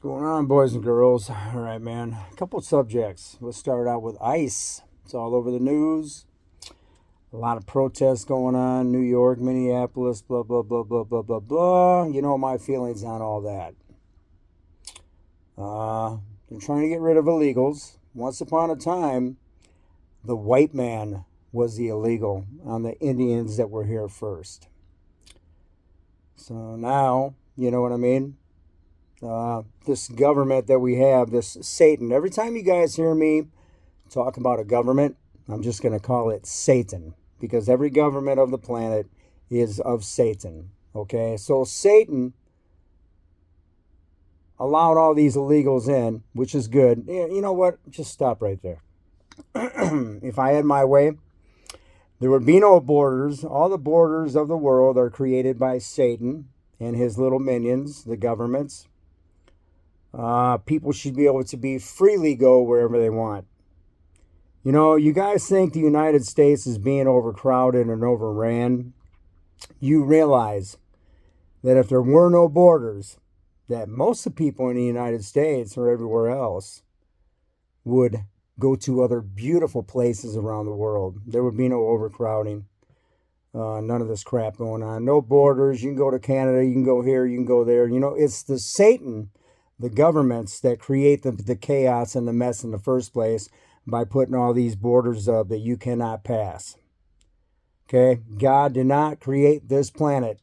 Going on, boys and girls? All right, man. A couple of subjects. Let's start out with ICE. It's all over the news. A lot of protests going on. New York, Minneapolis, blah, blah, blah, blah, blah, blah, blah. You know my feelings on all that. They're trying to get rid of illegals. Once upon a time, the white man was the illegal on the Indians that were here first. So now, you know what I mean? This government that we have, this Satan. Every time you guys hear me talk about a government, I'm just going to call it Satan because every government of the planet is of Satan. Okay, so Satan allowed all these illegals in, which is good. You know what? Just stop right there. If I had my way, there would be no borders. All the borders of the world are created by Satan and his little minions, the governments. People should be able to be freely go wherever they want. You know, you guys think the United States is being overcrowded and overran. You realize that if there were no borders, that most of the people in the United States or everywhere else would go to other beautiful places around the world. There would be no overcrowding. None of this crap going on. No borders. You can go to Canada. You can go here. You can go there. You know, it's the Satan, the governments that create the chaos and the mess in the first place by putting all these borders up that you cannot pass. Okay? God did not create this planet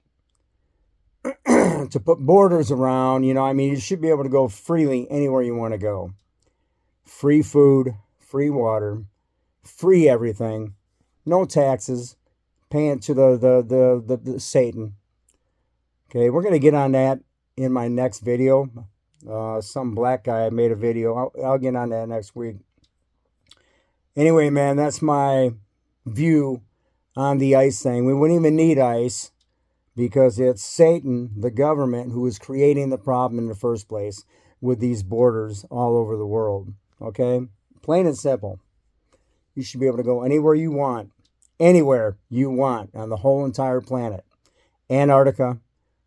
to put borders around. You know, I mean, you should be able to go freely anywhere you want to go. Free food, free water, free everything, no taxes, paying to the Satan. Okay, we're going to get on that in my next video. Some black guy made a video. I'll get on that next week. Anyway, man, that's my view on the ICE thing. We wouldn't even need ICE because it's Satan, the government, who is creating the problem in the first place with these borders all over the world. Okay? Plain and simple. You should be able to go anywhere you want. Anywhere you want on the whole entire planet. Antarctica.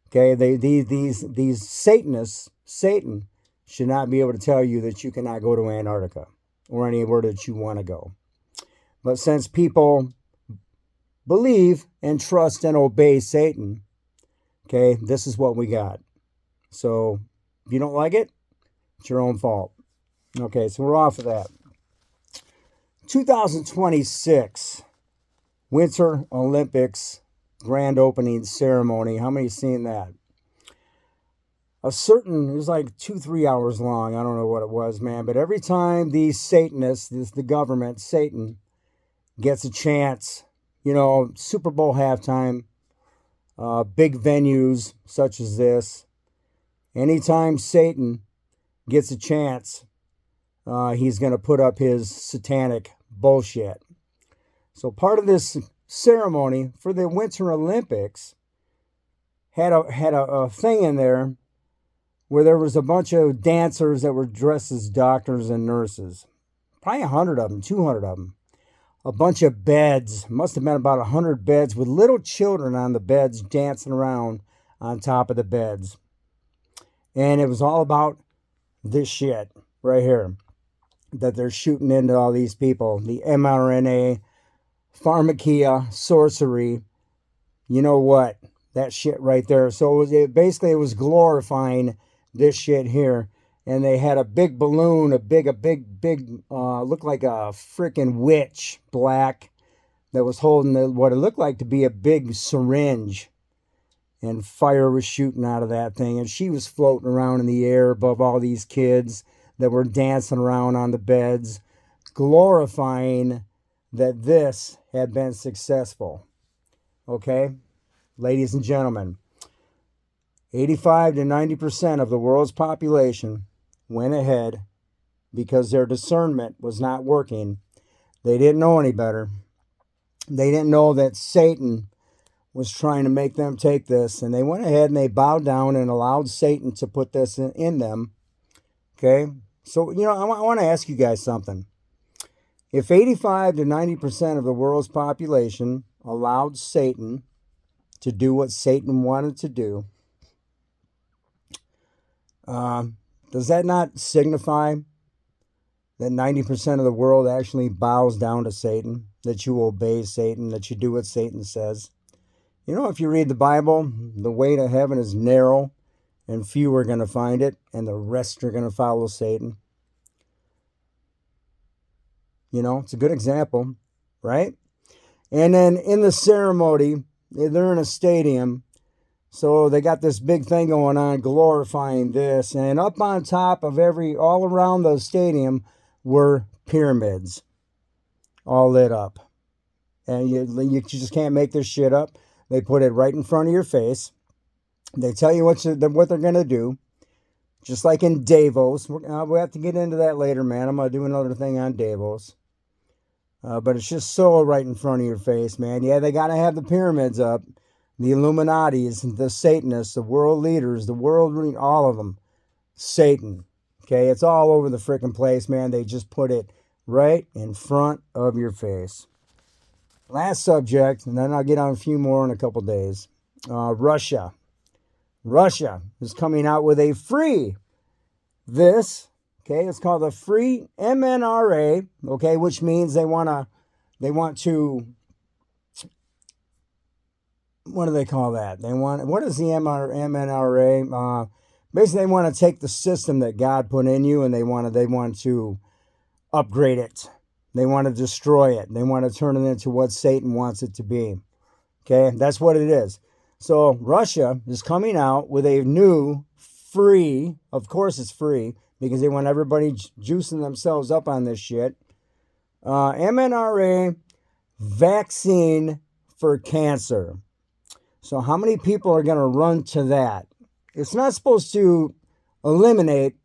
Okay? These Satanists, Satan, should not be able to tell you that you cannot go to Antarctica or anywhere that you want to go. But since people believe and trust and obey Satan, okay, this is what we got. So if you don't like it, it's your own fault. Okay, so we're off of that. 2026 Winter Olympics grand opening ceremony. How many seen that? It was like 2-3 hours long. I don't know what it was, man. But every time these Satanists, the government, Satan, gets a chance, you know, Super Bowl halftime, big venues such as this, anytime Satan gets a chance, he's going to put up his satanic bullshit. So part of this ceremony for the Winter Olympics had a thing in there where there was a bunch of dancers that were dressed as doctors and nurses. Probably 100 of them, 200 of them. A bunch of beds, must have been about 100 beds with little children on the beds dancing around on top of the beds. And it was all about this shit right here that they're shooting into all these people. The mRNA, pharmakia, sorcery, you know what? That shit right there. So it was glorifying this shit here. And they had a big balloon, a big, looked like a freaking witch, black, that was holding what it looked like to be a big syringe. And fire was shooting out of that thing. And she was floating around in the air above all these kids that were dancing around on the beds, glorifying that this had been successful. Okay? Ladies and gentlemen, 85 to 90% of the world's population went ahead because their discernment was not working. They didn't know any better. They didn't know that Satan was trying to make them take this. And they went ahead and they bowed down and allowed Satan to put this in them. Okay? So, you know, I want to ask you guys something. If 85 to 90% of the world's population allowed Satan to do what Satan wanted to do, Does that not signify that 90% of the world actually bows down to Satan, that you obey Satan, that you do what Satan says? You know, if you read the Bible, the way to heaven is narrow, and few are going to find it, and the rest are going to follow Satan. You know, it's a good example, right? And then in the ceremony, they're in a stadium, so they got this big thing going on, glorifying this, and up on top of all around the stadium were pyramids, all lit up. And you just can't make this shit up. They put it right in front of your face. They tell you what they're going to do. Just like in Davos. We'll have to get into that later, man. I'm going to do another thing on Davos. But it's just so right in front of your face, man. Yeah, they got to have the pyramids up. The Illuminatis, the Satanists, the world leaders, all of them. Satan. Okay, it's all over the freaking place, man. They just put it right in front of your face. Last subject, and then I'll get on a few more in a couple days. Russia. Russia is coming out with a free it's called the free MNRA, okay, which means they want to, what do they call that? What is the MNRA? Basically, they want to take the system that God put in you and they want to upgrade it. They want to destroy it. They want to turn it into what Satan wants it to be. Okay, that's what it is. So Russia is coming out with a new free, of course it's free, because they want everybody juicing themselves up on this shit. MNRA vaccine for cancer. So how many people are going to run to that? It's not supposed to eliminate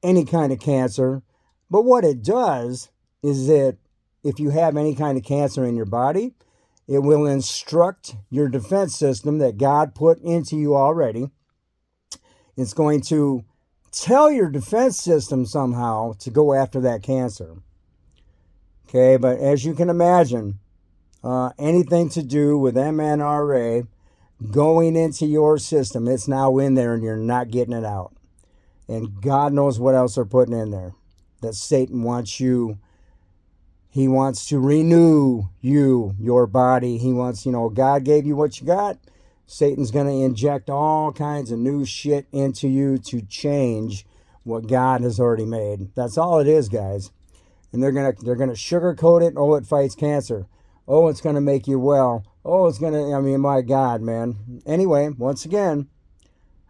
any kind of cancer, but what it does is that if you have any kind of cancer in your body, it will instruct your defense system that God put into you already. It's going to tell your defense system somehow to go after that cancer. Okay, but as you can imagine, anything to do with MNRA going into your system, it's now in there and you're not getting it out. And God knows what else they're putting in there. That Satan wants you. He wants to renew your body. He wants, God gave you what you got. Satan's going to inject all kinds of new shit into you to change what God has already made. That's all it is, guys. And they're gonna sugarcoat it. Oh, it fights cancer. Oh, it's going to make you well. Oh, it's going to, my God, man. Anyway, once again,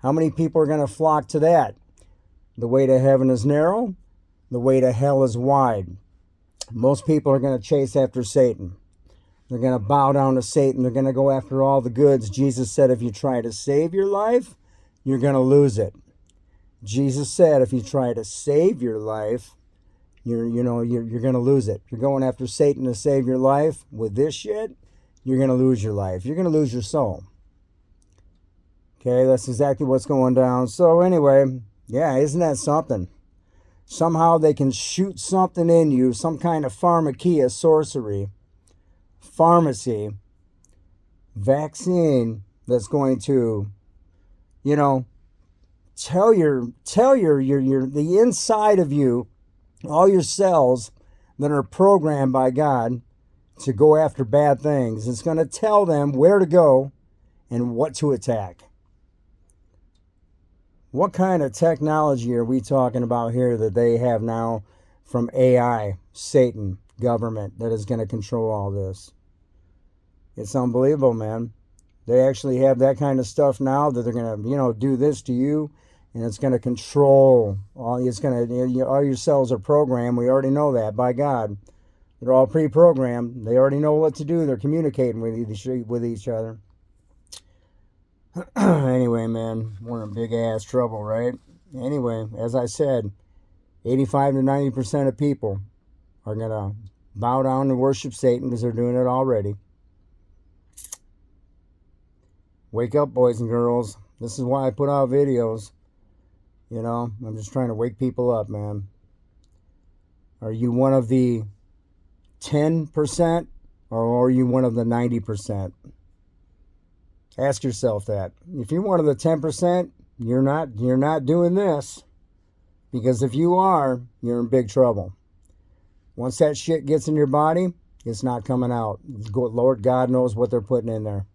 how many people are going to flock to that? The way to heaven is narrow. The way to hell is wide. Most people are going to chase after Satan. They're going to bow down to Satan. They're going to go after all the goods. Jesus said if you try to save your life, you're going to lose it. Jesus said if you try to save your life, you're going to lose it. If you're going after Satan to save your life with this shit, you're going to lose your life. You're going to lose your soul. Okay, that's exactly what's going down. So anyway, yeah, isn't that something? Somehow they can shoot something in you, some kind of pharmakia, sorcery, pharmacy, vaccine that's going to, tell the inside of you, all your cells that are programmed by God to go after bad things. It's going to tell them where to go and what to attack. What kind of technology are we talking about here that they have now from AI, Satan, government, that is going to control all this? It's unbelievable, man. They actually have that kind of stuff now that they're going to, do this to you, and it's going to control all. All your cells are programmed. We already know that by God. They're all pre-programmed. They already know what to do. They're communicating with each other. Anyway, man, we're in big ass trouble, right? Anyway, as I said, 85 to 90% of people are going to bow down and worship Satan because they're doing it already. Wake up, boys and girls. This is why I put out videos. I'm just trying to wake people up, man. Are you one of the 10% or are you one of the 90%? Ask yourself that. If you're one of the 10%, you're not doing this. Because if you are, you're in big trouble. Once that shit gets in your body, it's not coming out. Lord God knows what they're putting in there.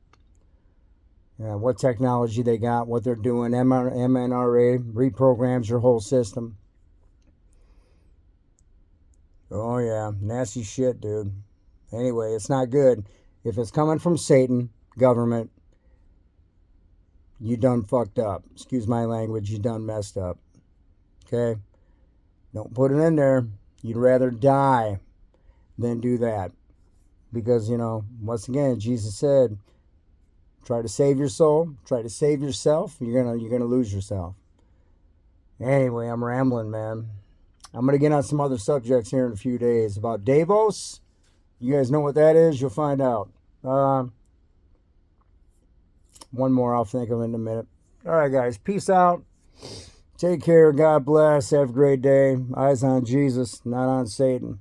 What technology they got, what they're doing. MNRA reprograms your whole system. Oh, yeah. Nasty shit, dude. Anyway, it's not good. If it's coming from Satan, government, you done fucked up. Excuse my language, you done messed up. Okay? Don't put it in there. You'd rather die than do that. Because, once again, Jesus said, try to save your soul, try to save yourself, you're gonna lose yourself. Anyway, I'm rambling, man. I'm gonna get on some other subjects here in a few days about Davos. You guys know what that is? You'll find out. One more I'll think of in a minute. All right, guys. Peace out. Take care. God bless. Have a great day. Eyes on Jesus, not on Satan.